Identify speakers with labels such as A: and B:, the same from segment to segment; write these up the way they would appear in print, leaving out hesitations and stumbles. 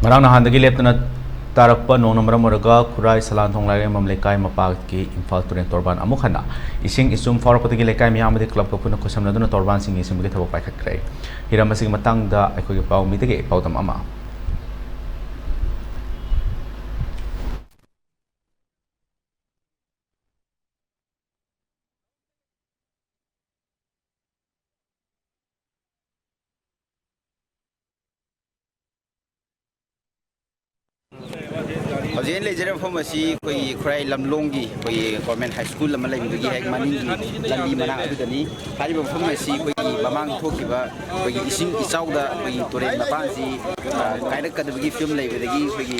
A: Marang nahandagi leptana tarakpa nong namara moraga Khurai Leirikyengbam leikai mapada Imphal turen torban amuk hanna esing echum phaorakhre leikai miyamadi club ko puna khosamnaduna torban sing esing bagi thawak phaorakhre hiram asing matangda akhoi pau midege paudam ama
B: Hojin lejer from asi koi Khurai Lamlongi koi government high school lama lai bagi hek mani lambi mana adu dani hari from asi koi mamang thokiba koi ising isauda koi tore mapan si kaida kadbagi film lai bagi koi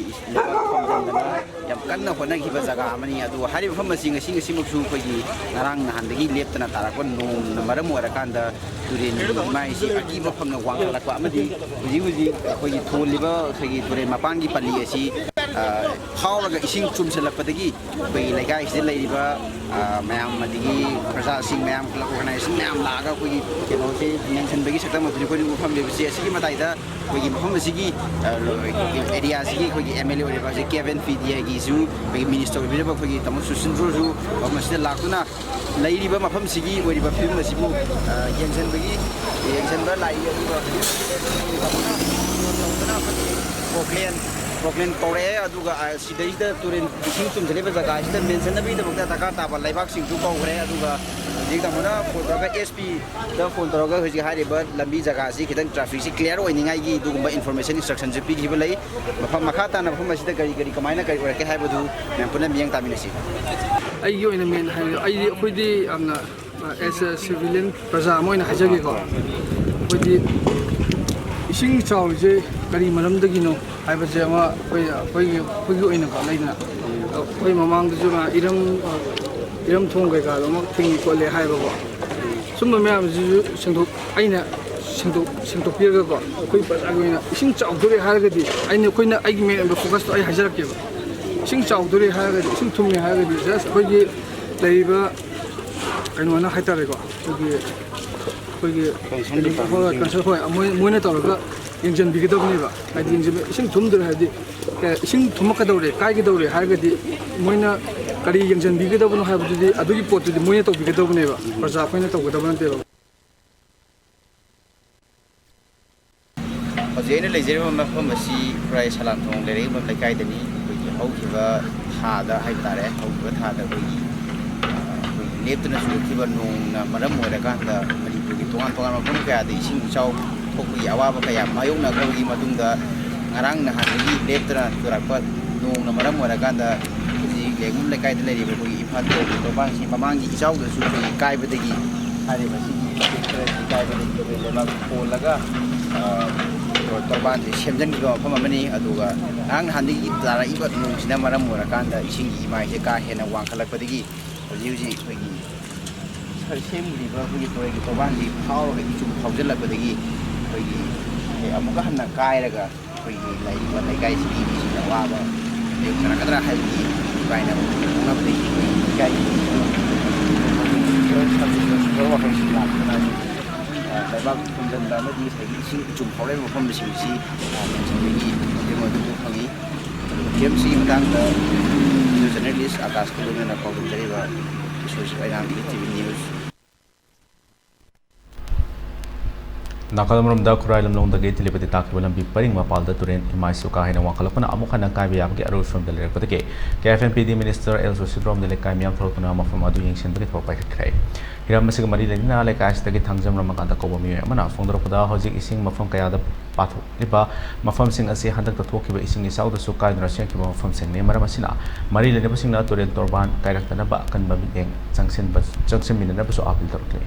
B: yam kanna hona ki jaga amani adu hari from asi ngasi muksu koi narang nahandagi leptana tarakpon nong maram warakanda turin mai si aki mafam na wang lakwa amadi uji koi tholiba koi tore mapan gi pali asi phaorakhre esing chum selappadagi koi leikai se leiriba mayam madigi prasa sing mayam organization mayam laga koi keno se mention bagi sakta mabri koi ufam lebsi asigi mataida koi mafam asigi area asigi koi MLA ore ba se Kevin Fidia gi zu koi minister bi ba koi tamu susindro zu masjid lakuna leiriba mafam sigi ore ba film asibu yengsen bagi yengsen ba lai ba Brooklyn Korea aduga sidaida turin ising tum jele jaga ista mention nabi da bukta taka ta ba laibak sing ju Korea aduga jigda mona phone SP da phone toroga hoji hari ba lambi jaga si kitang traffic si clear oi ningai gi dugumba information instruction je pi gi ba lai mafam makha ta na mafam asida gari gari kamaina gari ora ke hai badu mem puna miyang taminasi
C: ai yo ina men hai ai khoi amna as a civilian praja moina hajagi ko khoi ising chaw je kari maram dagino hai ba je ma khoi oina ko laina khoi mamang du ma iram thong ga ga ma thingi ko le hai ba ko sum ma am ju singdok aina singdok pir ga ko khoi pa ga oina ising chaw dure har ga di aina khoi na ai me focus to ai hajarak ke ba ising chaw dure har ga ising thum me har ga di just khoi gi leiba kaino na hai ta re ko kansa hoi moina tawraga yengjan bigidabni ba adi yengjan ising thumdur hadi ising thumakadawre kaigidawre hargadi moina kari yengjan bigidabno habudi adugi potudi moina tawbigidabne ba praja khoina tawgadabante ba
B: hojena lejer mafam asi Khurai Leirikyengbam leikai dani koi haukiba thada hai tare haukiba thada koi leptana sukiba nong na maram morakanda Manipur gi tongan mafam kaya da ising chau thokui awaba kaya mayong na koi madungda ngarang na handi leptana tarakpa nong na maram morakanda ji legum leikai da leiri koi Imphal to bang si mamang gi chau da su koi kai badagi hari basi kai badagi leba polaga torban semjan gi mafam amani aduga nang handi gi tara iba nong sina maram morakanda ising gi mai je ka hena wangkhalakpadagi Uji bagi sersem di bawah bagi proyek korban di phaorakhre echum phaujalakpadagi bagi amuka hanna kai raga bagi leikai si si waba kana kadra hai di baina na bagi kai leibak kumjan dama di segi sing echum phaorai mafam sing si menjadi demo du phangi game si matang da journalist akas kulungan na pawdum jari ba isu ay nang ELITETV news
A: Nakalamramda Khurai Lamlongdagi tilipati takiba lambi paring mapalda turen imai suka hina wakalapana amuk hanna kai biyabagi aru from dalir patake KFMPD Minister Sidrom dele kai miyam thorpuna mafam adu yengsen bagi thok paikhrai hiram masig mari lena leikai astagi thangjam ramakanda ko bami amana fongdoropada hojik ising mafam kayada pathu liba mafam sing ase handak thokiba ising isauda su kai drasya ki mafam sing ne maram asina mari lena basingna turen torban kairak tanaba kan bami eng jangsen minana basu apil torkle